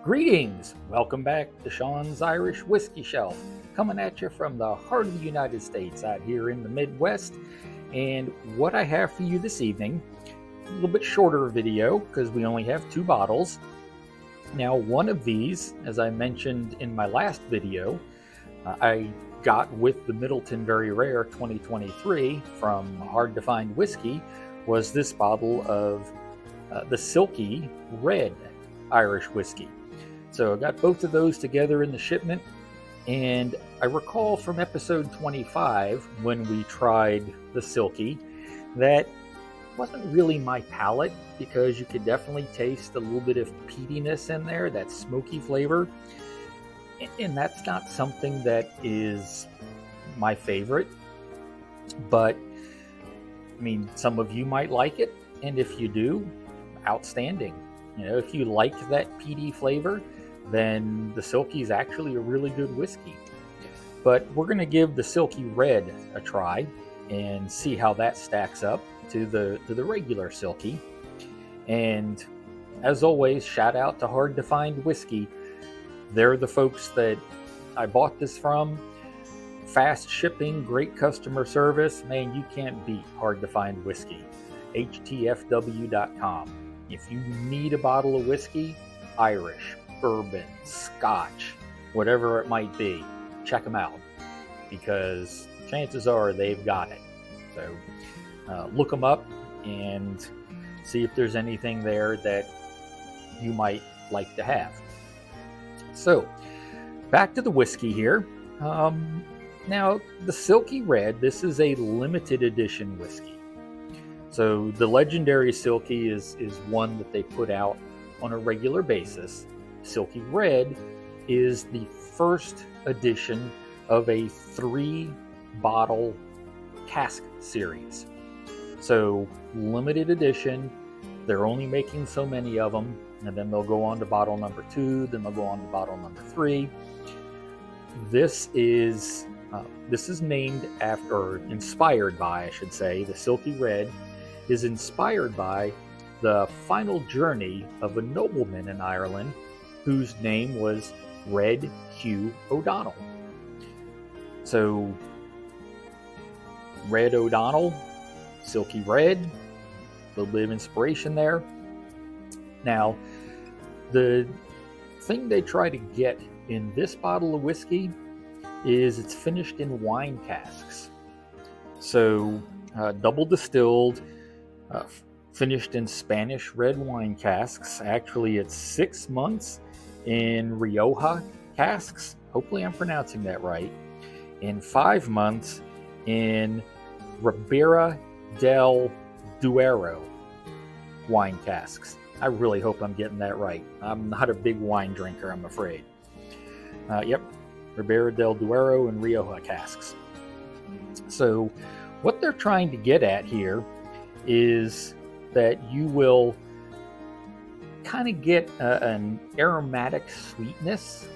Greetings! Welcome back to Sean's Irish Whiskey Shelf, coming at you from the heart of the United States out here in the Midwest. And what I have for you this evening, a little bit shorter video because we only have 2 bottles. Now, one of these, as I mentioned in my last video, I got with the Middleton Very Rare 2023 from Hard to Find Whiskey, was this bottle of the Silkie Red Irish Whiskey. So I got both of those together in the shipment, and I recall from episode 25 when we tried the Silkie that wasn't really my palate, because you could definitely taste a little bit of peatiness in there, that smoky flavor, and that's not something that is my favorite. But I mean, some of you might like it, and if you do, outstanding. You know, if you like that peaty flavor, then the Silkie is actually a really good whiskey. But we're going to give the Silkie Red a try and see how that stacks up to the regular Silkie. And as always, shout out to Hard to Find Whiskey. They're the folks that I bought this from. Fast shipping, great customer service. Man, you can't beat Hard to Find Whiskey. htfw.com. If you need a bottle of whiskey, Irish, bourbon, Scotch, whatever it might be, check them out, because chances are they've got it. So look them up and see if there's anything there that you might like to have. So back to the whiskey here. Now, the Silkie Red, this is a limited edition whiskey. So the Legendary Silkie is one that they put out on a regular basis. Silkie Red is the first edition of a 3-bottle cask series. So limited edition, they're only making so many of them, and then they'll go on to bottle number 2, then they'll go on to bottle number 3. This is named after, or inspired by, I should say, the Silkie Red is inspired by the final journey of a nobleman in Ireland whose name was Red Hugh O'Donnell. So, Red O'Donnell, Silkie Red, a little bit of inspiration there. Now, the thing they try to get in this bottle of whiskey is it's finished in wine casks. So, double distilled, finished in Spanish red wine casks. Actually, it's 6 months in Rioja casks. Hopefully I'm pronouncing that right. And 5 months in Ribera del Duero wine casks. I really hope I'm getting that right. I'm not a big wine drinker, I'm afraid. Yep, Ribera del Duero and Rioja casks. So what they're trying to get at here is that you will kind of get an aromatic sweetness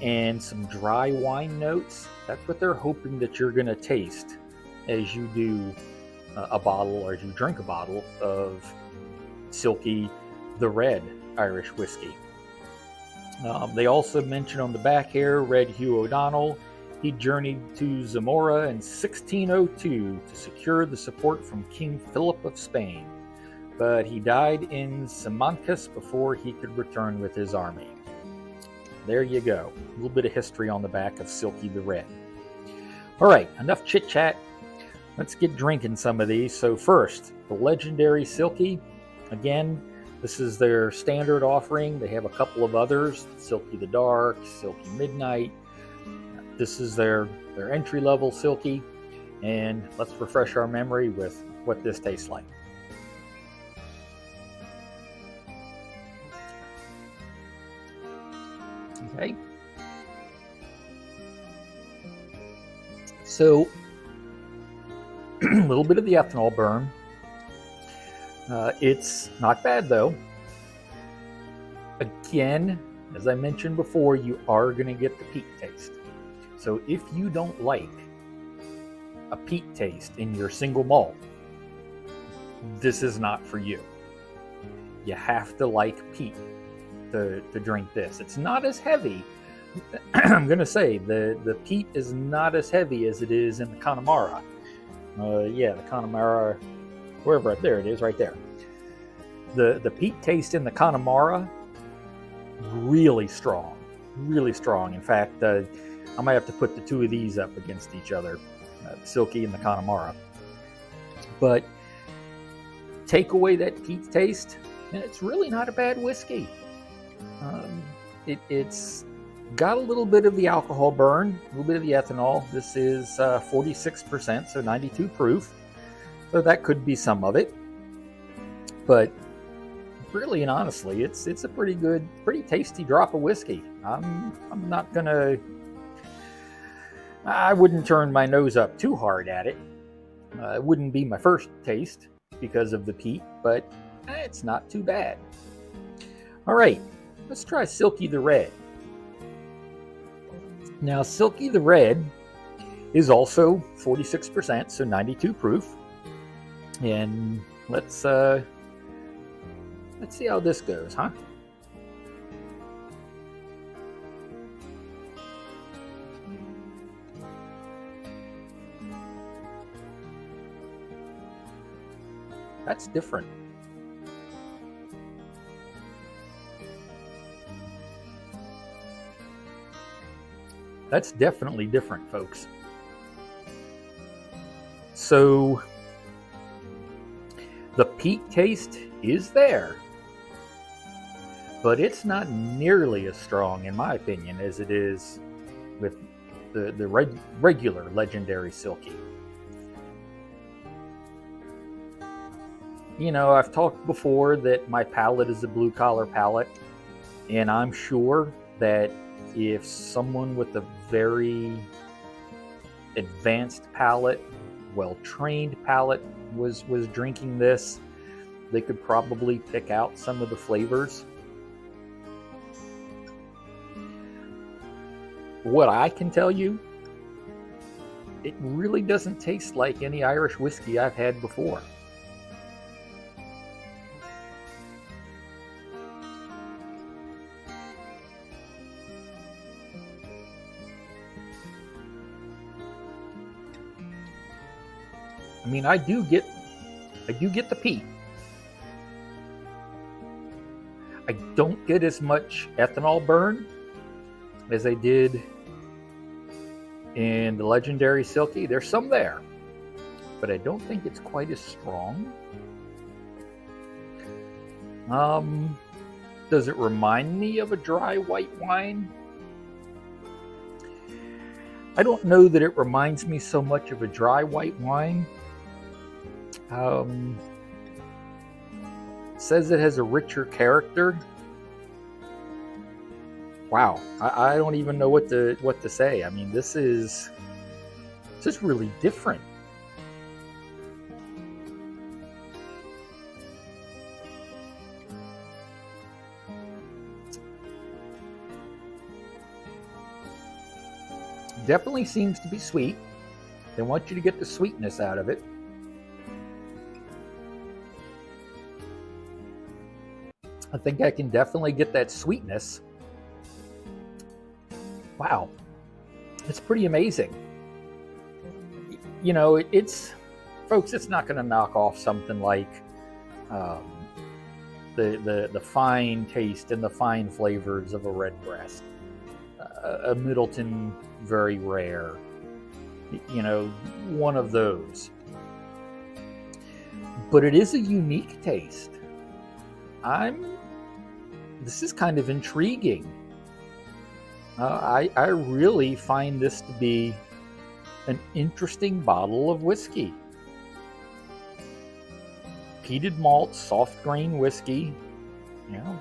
and some dry wine notes. That's what they're hoping that you're going to taste as you do a bottle, or as you drink a bottle of Silkie the Red Irish Whiskey. They also mention on the back here, Red Hugh O'Donnell. He journeyed to Zamora in 1602 to secure the support from King Philip of Spain, but he died in Simancas before he could return with his army. There you go. A little bit of history on the back of Silkie the Red. All right, enough chit-chat. Let's get drinking some of these. So first, the Legendary Silkie. Again, this is their standard offering. They have a couple of others, Silkie the Dark, Silkie Midnight. This is their entry-level Silkie, and let's refresh our memory with what this tastes like. Okay. So, a little bit of the ethanol burn. It's not bad, though. Again, as I mentioned before, you are going to get the peat taste. So if you don't like a peat taste in your single malt, this is not for you. You have to like peat. to drink this. It's not as heavy. I'm going to say the peat is not as heavy as it is in the Connemara. Yeah, the Connemara, wherever, there it is, right there. The peat taste in the Connemara, really strong, really strong. In fact, I might have to put the two of these up against each other, the Silkie and the Connemara. But take away that peat taste, and it's really not a bad whiskey. It's got a little bit of the alcohol burn, a little bit of the ethanol. This is 46%, so 92 proof. So that could be some of it. But really and honestly, it's a pretty good, pretty tasty drop of whiskey. I'm not gonna, I wouldn't turn my nose up too hard at it. It wouldn't be my first taste because of the peat, but it's not too bad. All right, let's try Silkie the Red. Now, Silkie the Red is also 46%, so 92 proof. And let's see how this goes, huh? That's different. That's definitely different, folks. So the peat taste is there, but it's not nearly as strong, in my opinion, as it is with the regular Legendary Silkie. You know, I've talked before that my palate is a blue-collar palate, and I'm sure that if someone with a very advanced palate, well-trained palate was drinking this, they could probably pick out some of the flavors. What I can tell you, it really doesn't taste like any Irish whiskey I've had before. I mean, I do get the peat. I don't get as much ethanol burn as I did in the Legendary Silkie. There's some there, but I don't think it's quite as strong. Does it remind me of a dry white wine? I don't know that it reminds me so much of a dry white wine. Says it has a richer character. Wow, I don't even know what to say. I mean, this is really different. Definitely seems to be sweet. They want you to get the sweetness out of it. I think I can definitely get that sweetness. Wow, it's pretty amazing. You know, it's folks, it's not going to knock off something like the fine taste and the fine flavors of a redbreast, a Middleton very rare. You know, one of those. But it is a unique taste. This is kind of intriguing. I really find this to be an interesting bottle of whiskey. Peated malt, soft grain whiskey. You know,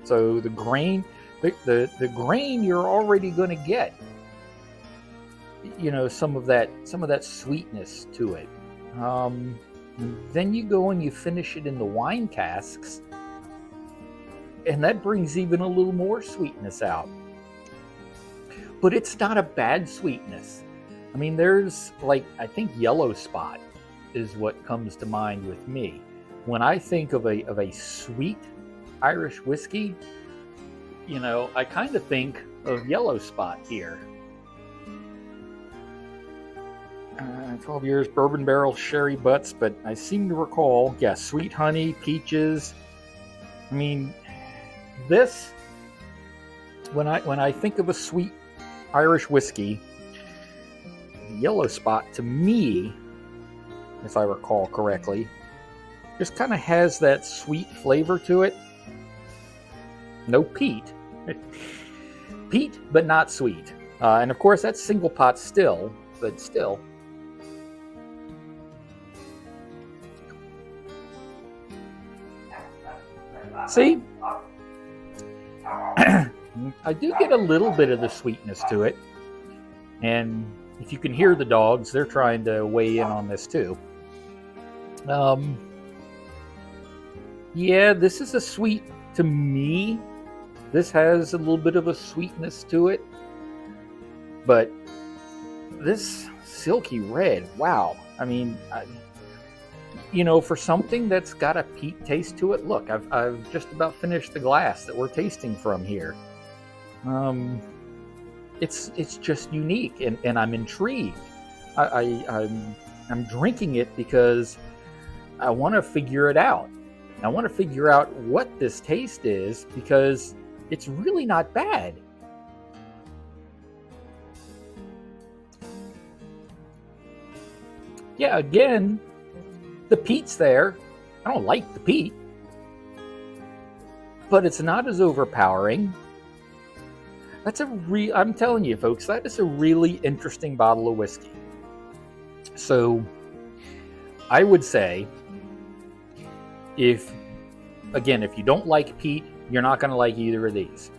so the grain, the grain you're already going to get. You know, some of that sweetness to it. Then you go and you finish it in the wine casks, and that brings even a little more sweetness out. But it's not a bad sweetness. I mean, there's I think yellow spot is what comes to mind with me. When I think of a sweet Irish whiskey, you know, I kind of think of Yellow Spot here. 12 years bourbon barrel sherry butts, but I seem to recall, yeah, sweet honey, peaches. I mean, this, when I think of a sweet Irish whiskey, Yellow Spot to me, if I recall correctly, just kind of has that sweet flavor to it. No peat. Peat, but not sweet. And of course, that's single pot still, but still. See? I do get a little bit of the sweetness to it. And if you can hear the dogs, they're trying to weigh in on this too. Yeah, this is a sweet to me. This has a little bit of a sweetness to it. But this Silky Red, wow. I mean, you know, for something that's got a peat taste to it, look, I've just about finished the glass that we're tasting from here. It's just unique, and I'm intrigued. I'm drinking it because I want to figure it out. I want to figure out what this taste is, because it's really not bad. Yeah, again, the peat's there. I don't like the peat, but it's not as overpowering. I'm telling you, folks, that is a really interesting bottle of whiskey. So I would say, if you don't like peat, you're not going to like either of these.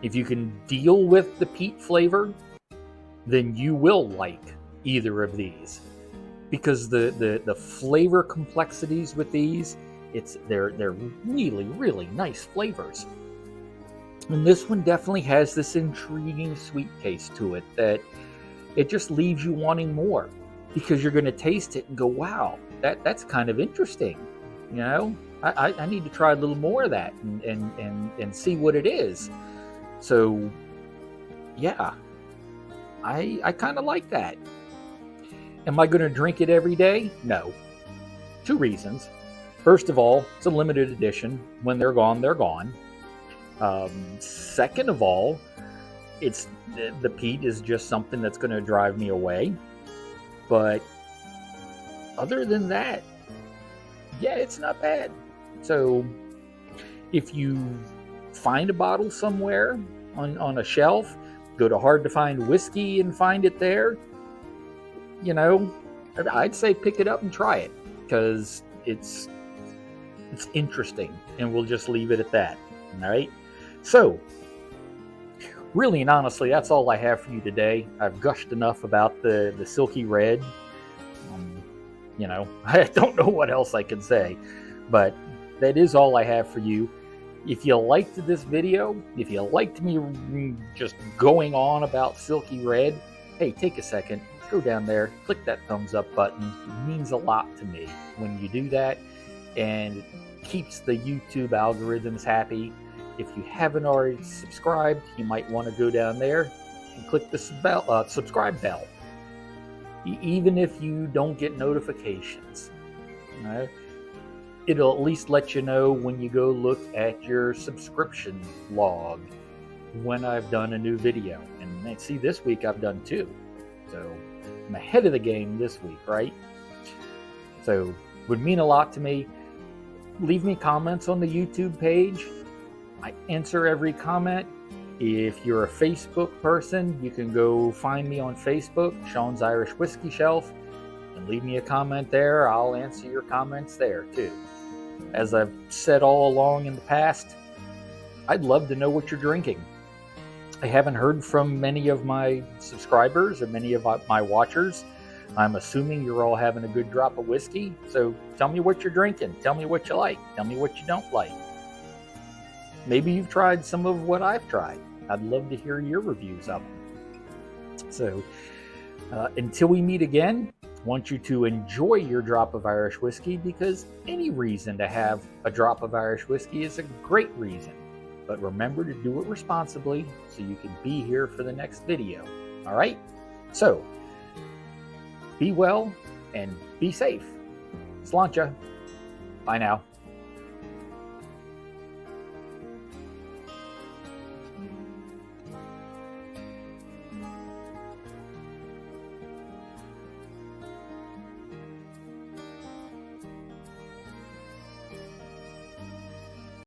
If you can deal with the peat flavor, then you will like either of these, because the flavor complexities with these, they're really, really nice flavors. And this one definitely has this intriguing sweet taste to it that it just leaves you wanting more, because you're going to taste it and go, wow, that's kind of interesting. You know, I need to try a little more of that and see what it is. So, yeah, I kind of like that. Am I going to drink it every day? No. 2 reasons. First of all, it's a limited edition. When they're gone, they're gone. Second of all, the peat is just something that's going to drive me away. But other than that, yeah, it's not bad. So if you find a bottle somewhere on a shelf, go to Hard to Find Whiskey and find it there, you know, I'd say pick it up and try it, because it's interesting, and we'll just leave it at that. All right. So really and honestly, that's all I have for you today. I've gushed enough about the Silky Red. You know, I don't know what else I can say, but that is all I have for you. If you liked this video, if you liked me just going on about Silky Red, hey, take a second, go down there, click that thumbs up button. It means a lot to me when you do that, and it keeps the YouTube algorithms happy. If you haven't already subscribed, you might want to go down there and click the subscribe bell. Even if you don't get notifications, it'll at least let you know when you go look at your subscription log when I've done a new video. And see, this week I've done 2. So I'm ahead of the game this week, right? So would mean a lot to me. Leave me comments on the YouTube page. I answer every comment. If you're a Facebook person, you can go find me on Facebook, Sean's Irish Whiskey Shelf, and leave me a comment there. I'll answer your comments there too. As I've said all along in the past, I'd love to know what you're drinking. I haven't heard from many of my subscribers or many of my watchers. I'm assuming you're all having a good drop of whiskey. So tell me what you're drinking. Tell me what you like. Tell me what you don't like. Maybe you've tried some of what I've tried. I'd love to hear your reviews of them. So until we meet again, I want you to enjoy your drop of Irish whiskey, because any reason to have a drop of Irish whiskey is a great reason. but remember to do it responsibly so you can be here for the next video. All right? So, be well and be safe. Sláinte. Bye now.